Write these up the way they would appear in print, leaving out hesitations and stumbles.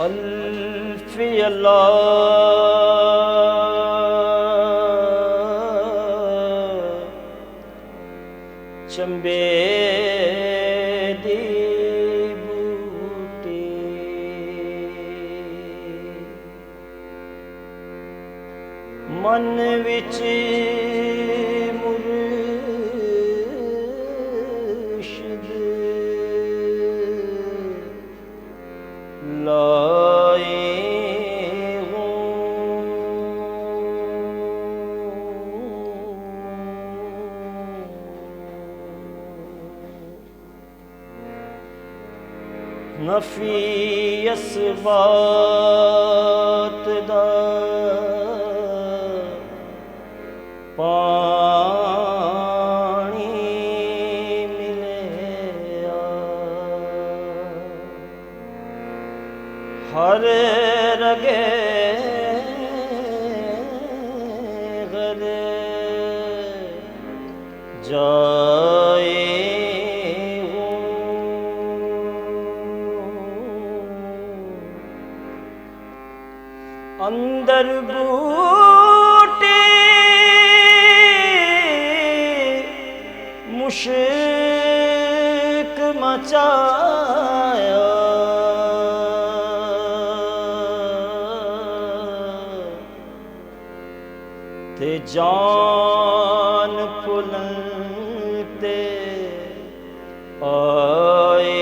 अल्फी अल्लाह चंबे दी बूटी मन विच मुर्शिद लाए नफी असबात दा पानी मिलिया हर रगे गर जाए अंदर बूटे मुश्क मचाया ते जान फुलते आए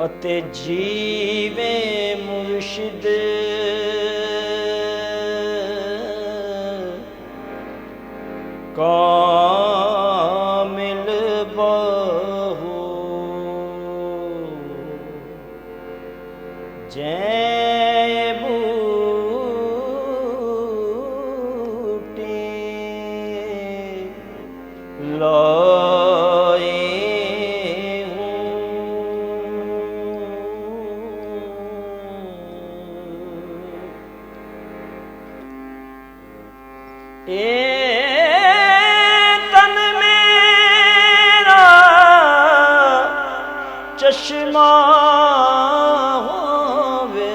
अते जीवे मुर्शिद कामिल बाहू जय बूटी लाए तन मेरा चश्मा होवे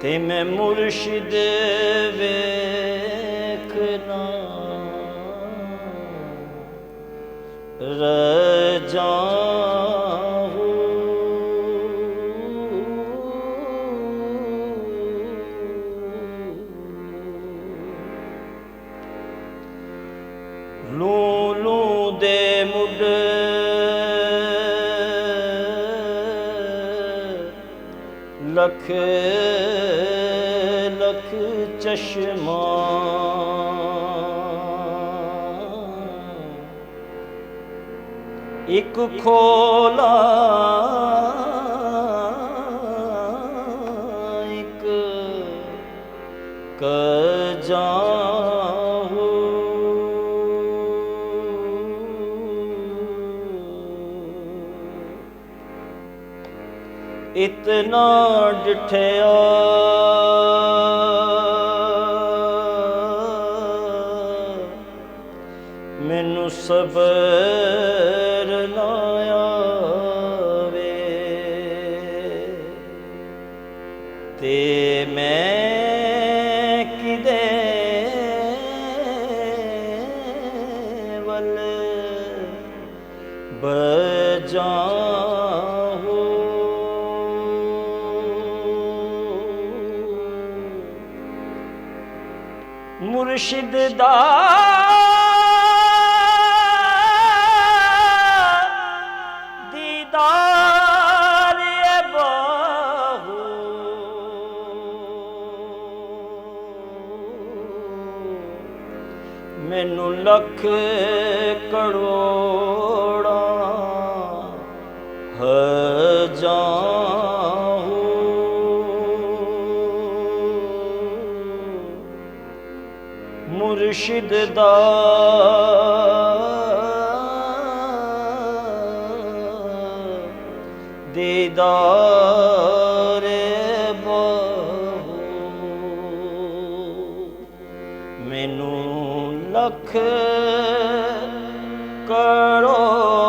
ते मैं मुर्शिद वेखना रजा लू दे मुड लख लख चश्मा एक खोला एक कजा इतना डिठया मैनू सबर ना आवे ते मैं किदे वल बजा मुर्शिद दा दीदार बाहू मैनू लख करोड़ा हजार मुर्शिद दा दीदार बाहू लख करोड़